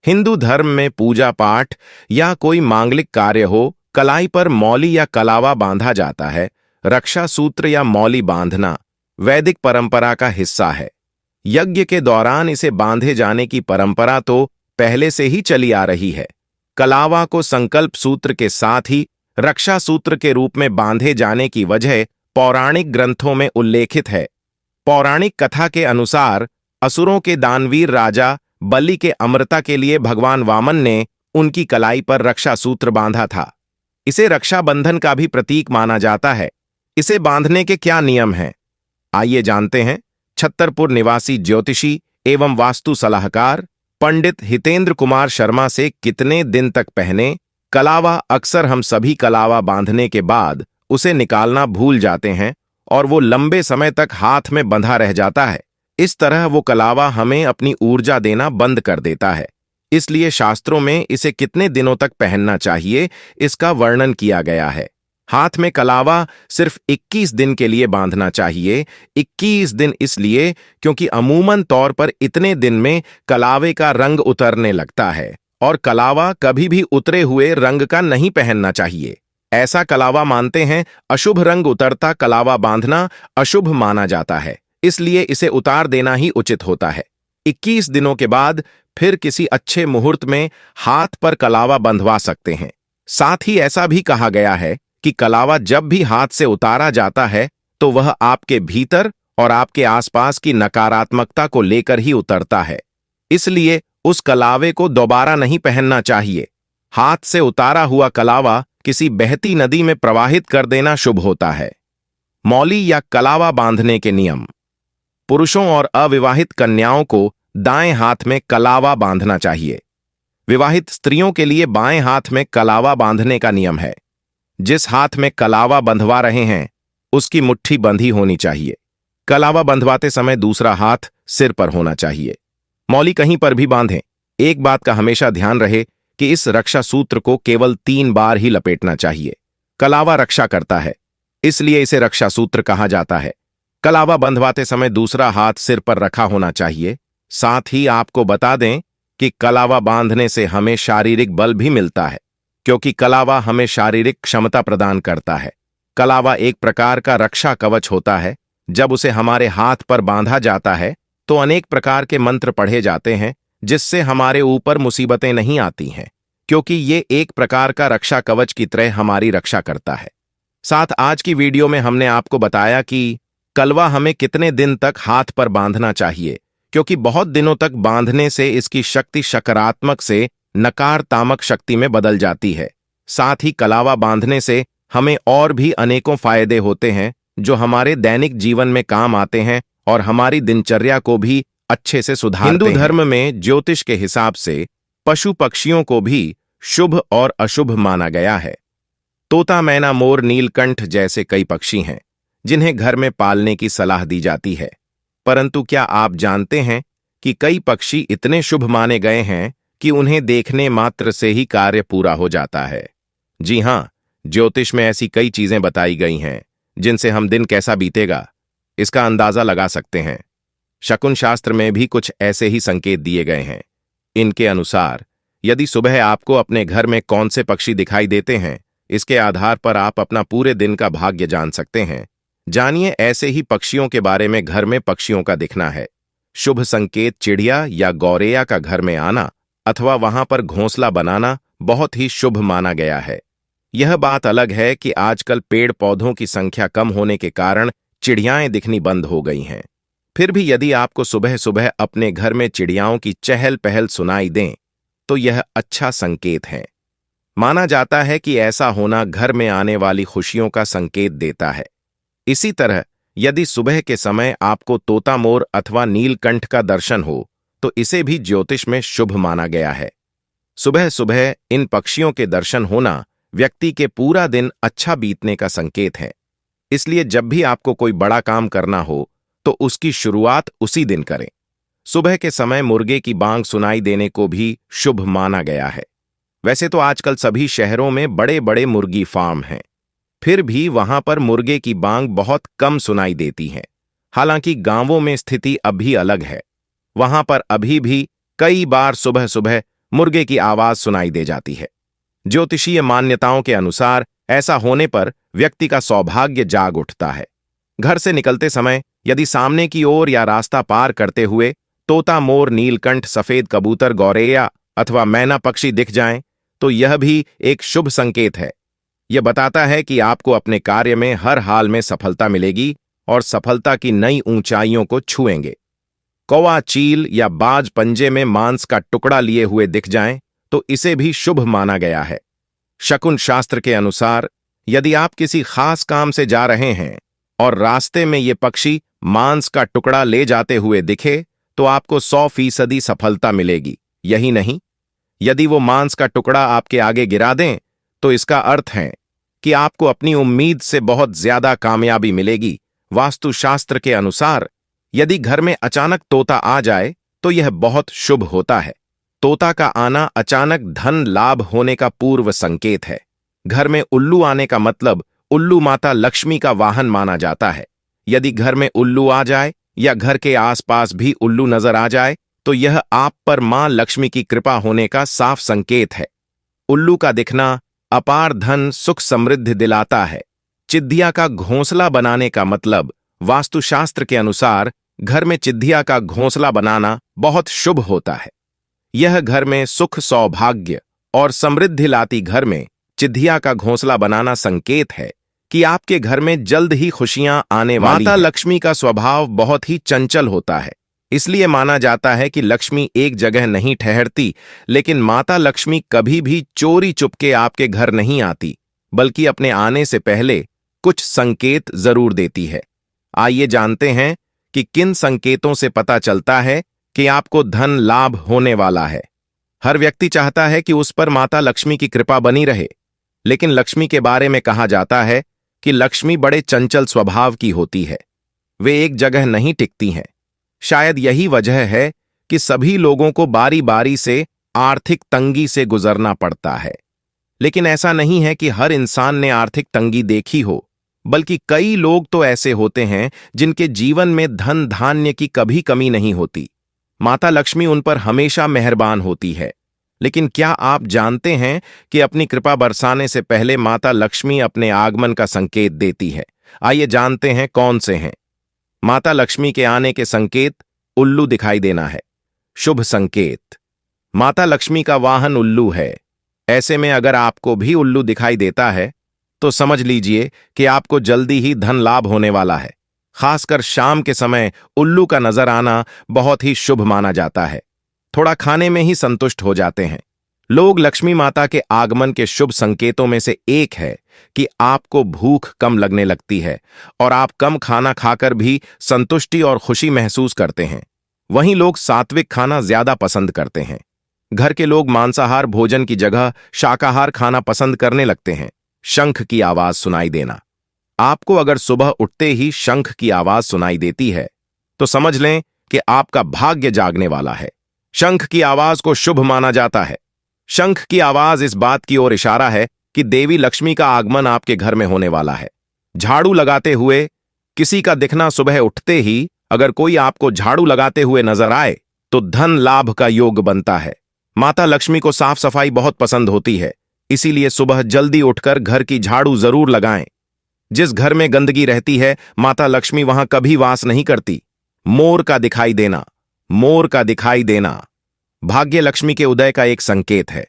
हिंदू धर्म में पूजा पाठ या कोई मांगलिक कार्य हो, कलाई पर मौली या कलावा बांधा जाता है। रक्षा सूत्र या मौली बांधना वैदिक परंपरा का हिस्सा है। यज्ञ के दौरान इसे बांधे जाने की परंपरा तो पहले से ही चली आ रही है। कलावा को संकल्प सूत्र के साथ ही रक्षा सूत्र के रूप में बांधे जाने की वजह पौराणिक ग्रंथों में उल्लेखित है। पौराणिक कथा के अनुसार असुरों के दानवीर राजा बलि के अमरता के लिए भगवान वामन ने उनकी कलाई पर रक्षा सूत्र बांधा था। इसे रक्षाबंधन का भी प्रतीक माना जाता है। इसे बांधने के क्या नियम हैं, आइए जानते हैं। छतरपुर निवासी ज्योतिषी एवं वास्तु सलाहकार पंडित हितेंद्र कुमार शर्मा से कितने दिन तक पहने। कलावा अक्सर हम सभी कलावा बांधने के बाद उसे निकालना भूल जाते हैं और वो लंबे समय तक हाथ में बंधा रह जाता है। इस तरह वो कलावा हमें अपनी ऊर्जा देना बंद कर देता है। इसलिए शास्त्रों में इसे कितने दिनों तक पहनना चाहिए, इसका वर्णन किया गया है। हाथ में कलावा सिर्फ 21 दिन के लिए बांधना चाहिए। 21 दिन इसलिए क्योंकि अमूमन तौर पर इतने दिन में कलावे का रंग उतरने लगता है और कलावा कभी भी उतरे हुए रंग का नहीं पहनना चाहिए। ऐसा कलावा मानते हैं अशुभ रंग उतरता कलावा बांधना अशुभ माना जाता है, इसलिए इसे उतार देना ही उचित होता है। 21 दिनों के बाद फिर किसी अच्छे मुहूर्त में हाथ पर कलावा बंधवा सकते हैं। साथ ही ऐसा भी कहा गया है कि कलावा जब भी हाथ से उतारा जाता है तो वह आपके भीतर और आपके आसपास की नकारात्मकता को लेकर ही उतरता है। इसलिए उस कलावे को दोबारा नहीं पहनना चाहिए। हाथ से उतारा हुआ कलावा किसी बहती नदी में प्रवाहित कर देना शुभ होता है। मौली या कलावा बांधने के नियम। पुरुषों और अविवाहित कन्याओं को दाएं हाथ में कलावा बांधना चाहिए। विवाहित स्त्रियों के लिए बाएं हाथ में कलावा बांधने का नियम है। जिस हाथ में कलावा बंधवा रहे हैं उसकी मुट्ठी बंधी होनी चाहिए। कलावा बंधवाते समय दूसरा हाथ सिर पर होना चाहिए। मौली कहीं पर भी बांधें। एक बात का हमेशा ध्यान रहे कि इस रक्षा सूत्र को केवल 3 बार ही लपेटना चाहिए। कलावा रक्षा करता है, इसलिए इसे रक्षा सूत्र कहा जाता है। कलावा बंधवाते समय दूसरा हाथ सिर पर रखा होना चाहिए। साथ ही आपको बता दें कि कलावा बांधने से हमें शारीरिक बल भी मिलता है, क्योंकि कलावा हमें शारीरिक क्षमता प्रदान करता है। कलावा एक प्रकार का रक्षा कवच होता है। जब उसे हमारे हाथ पर बांधा जाता है तो अनेक प्रकार के मंत्र पढ़े जाते हैं जिससे हमारे ऊपर मुसीबतें नहीं आती हैं, क्योंकि ये एक प्रकार का रक्षा कवच की तरह हमारी रक्षा करता है। साथ आज की वीडियो में हमने आपको बताया कि कलवा हमें कितने दिन तक हाथ पर बांधना चाहिए, क्योंकि बहुत दिनों तक बांधने से इसकी शक्ति सकारात्मक से नकारात्मक शक्ति में बदल जाती है। साथ ही कलावा बांधने से हमें और भी अनेकों फायदे होते हैं जो हमारे दैनिक जीवन में काम आते हैं और हमारी दिनचर्या को भी अच्छे से सुधारते हैं। हिंदू धर्म में ज्योतिष के हिसाब से पशु पक्षियों को भी शुभ और अशुभ माना गया है। तोता, मैना, मोर, नीलकंठ जैसे कई पक्षी हैं जिन्हें घर में पालने की सलाह दी जाती है। परंतु क्या आप जानते हैं कि कई पक्षी इतने शुभ माने गए हैं कि उन्हें देखने मात्र से ही कार्य पूरा हो जाता है। जी हां, ज्योतिष में ऐसी कई चीजें बताई गई हैं जिनसे हम दिन कैसा बीतेगा इसका अंदाजा लगा सकते हैं। शकुन शास्त्र में भी कुछ ऐसे ही संकेत दिए गए हैं। इनके अनुसार यदि सुबह आपको अपने घर में कौन से पक्षी दिखाई देते हैं, इसके आधार पर आप अपना पूरे दिन का भाग्य जान सकते हैं। जानिए ऐसे ही पक्षियों के बारे में। घर में पक्षियों का दिखना है शुभ संकेत। चिड़िया या गौरैया का घर में आना अथवा वहां पर घोंसला बनाना बहुत ही शुभ माना गया है। यह बात अलग है कि आजकल पेड़ पौधों की संख्या कम होने के कारण चिड़ियाएं दिखनी बंद हो गई हैं। फिर भी यदि आपको सुबह सुबह अपने घर में चिड़ियाओं की चहल पहल सुनाई दें तो यह अच्छा संकेत है। माना जाता है कि ऐसा होना घर में आने वाली खुशियों का संकेत देता है। इसी तरह यदि सुबह के समय आपको तोता, मोर अथवा नीलकंठ का दर्शन हो तो इसे भी ज्योतिष में शुभ माना गया है। सुबह सुबह इन पक्षियों के दर्शन होना व्यक्ति के पूरा दिन अच्छा बीतने का संकेत है। इसलिए जब भी आपको कोई बड़ा काम करना हो तो उसकी शुरुआत उसी दिन करें। सुबह के समय मुर्गे की बांग सुनाई देने को भी शुभ माना गया है। वैसे तो आजकल सभी शहरों में बड़े बड़े मुर्गी फार्म हैं, फिर भी वहां पर मुर्गे की बांग बहुत कम सुनाई देती है। हालांकि गांवों में स्थिति अब भी अलग है। वहां पर अभी भी कई बार सुबह सुबह मुर्गे की आवाज सुनाई दे जाती है। ज्योतिषीय मान्यताओं के अनुसार ऐसा होने पर व्यक्ति का सौभाग्य जाग उठता है। घर से निकलते समय यदि सामने की ओर या रास्ता पार करते हुए तोता, मोर, नीलकंठ, सफेद कबूतर, गौरैया अथवा मैना पक्षी दिख जाएं, तो यह भी एक शुभ संकेत है। यह बताता है कि आपको अपने कार्य में हर हाल में सफलता मिलेगी और सफलता की नई ऊंचाइयों को छुएंगे। कौवा, चील या बाज पंजे में मांस का टुकड़ा लिए हुए दिख जाएं, तो इसे भी शुभ माना गया है। शकुन शास्त्र के अनुसार यदि आप किसी खास काम से जा रहे हैं और रास्ते में ये पक्षी मांस का टुकड़ा ले जाते हुए दिखे, तो आपको 100% सफलता मिलेगी। यही नहीं, यदि वो मांस का टुकड़ा आपके आगे गिरा दें, तो इसका अर्थ है कि आपको अपनी उम्मीद से बहुत ज्यादा कामयाबी मिलेगी। वास्तुशास्त्र के अनुसार यदि घर में अचानक तोता आ जाए, तो यह बहुत शुभ होता है। तोता का आना अचानक धन लाभ होने का पूर्व संकेत है। घर में उल्लू आने का मतलब उल्लू माता लक्ष्मी का वाहन माना जाता है। यदि घर में उल्लू आ जाए या घर के आसपास भी उल्लू नजर आ जाए, तो यह आप पर मां लक्ष्मी की कृपा होने का साफ संकेत है। उल्लू का दिखना अपार धन, सुख, समृद्धि दिलाता है। चिद्दिया का घोंसला बनाने का मतलब वास्तुशास्त्र के अनुसार घर में चिद्दिया का घोंसला बनाना बहुत शुभ होता है। यह घर में सुख, सौभाग्य और समृद्धि लाती घर में चिद्दिया का घोंसला बनाना संकेत है कि आपके घर में जल्द ही खुशियां आने वाली हैं। माता लक्ष्मी का स्वभाव बहुत ही चंचल होता है, इसलिए माना जाता है कि लक्ष्मी एक जगह नहीं ठहरती, लेकिन माता लक्ष्मी कभी भी चोरी चुपके आपके घर नहीं आती, बल्कि अपने आने से पहले कुछ संकेत जरूर देती है। आइए जानते हैं कि किन संकेतों से पता चलता है कि आपको धन लाभ होने वाला है। हर व्यक्ति चाहता है कि उस पर माता लक्ष्मी की कृपा बनी रहे, लेकिन लक्ष्मी के बारे में कहा जाता है कि लक्ष्मी बड़े चंचल स्वभाव की होती है। वे एक जगह नहीं टिकती हैं। शायद यही वजह है कि सभी लोगों को बारी बारी से आर्थिक तंगी से गुजरना पड़ता है। लेकिन ऐसा नहीं है कि हर इंसान ने आर्थिक तंगी देखी हो, बल्कि कई लोग तो ऐसे होते हैं जिनके जीवन में धन धान्य की कभी कमी नहीं होती। माता लक्ष्मी उन पर हमेशा मेहरबान होती है। लेकिन क्या आप जानते हैं कि अपनी कृपा बरसाने से पहले माता लक्ष्मी अपने आगमन का संकेत देती है? आइए जानते हैं कौन से हैं। माता लक्ष्मी के आने के संकेत: उल्लू दिखाई देना है। शुभ संकेत: माता लक्ष्मी का वाहन उल्लू है। ऐसे में अगर आपको भी उल्लू दिखाई देता है, तो समझ लीजिए कि आपको जल्दी ही धन लाभ होने वाला है। खासकर शाम के समय उल्लू का नजर आना बहुत ही शुभ माना जाता है। थोड़ा खाने में ही संतुष्ट हो जाते हैं लोग। लक्ष्मी माता के आगमन के शुभ संकेतों में से एक है कि आपको भूख कम लगने लगती है और आप कम खाना खाकर भी संतुष्टि और खुशी महसूस करते हैं। वहीं लोग सात्विक खाना ज्यादा पसंद करते हैं। घर के लोग मांसाहार भोजन की जगह शाकाहार खाना पसंद करने लगते हैं। शंख की आवाज सुनाई देना: आपको अगर सुबह उठते ही शंख की आवाज सुनाई देती है, तो समझ लें कि आपका भाग्य जागने वाला है। शंख की आवाज को शुभ माना जाता है। शंख की आवाज इस बात की ओर इशारा है कि देवी लक्ष्मी का आगमन आपके घर में होने वाला है। झाड़ू लगाते हुए किसी का दिखना: सुबह उठते ही अगर कोई आपको झाड़ू लगाते हुए नजर आए, तो धन लाभ का योग बनता है। माता लक्ष्मी को साफ सफाई बहुत पसंद होती है, इसीलिए सुबह जल्दी उठकर घर की झाड़ू जरूर लगाएं। जिस घर में गंदगी रहती है, माता लक्ष्मी वहां कभी वास नहीं करती। मोर का दिखाई देना: मोर का दिखाई देना भाग्य लक्ष्मी के उदय का एक संकेत है।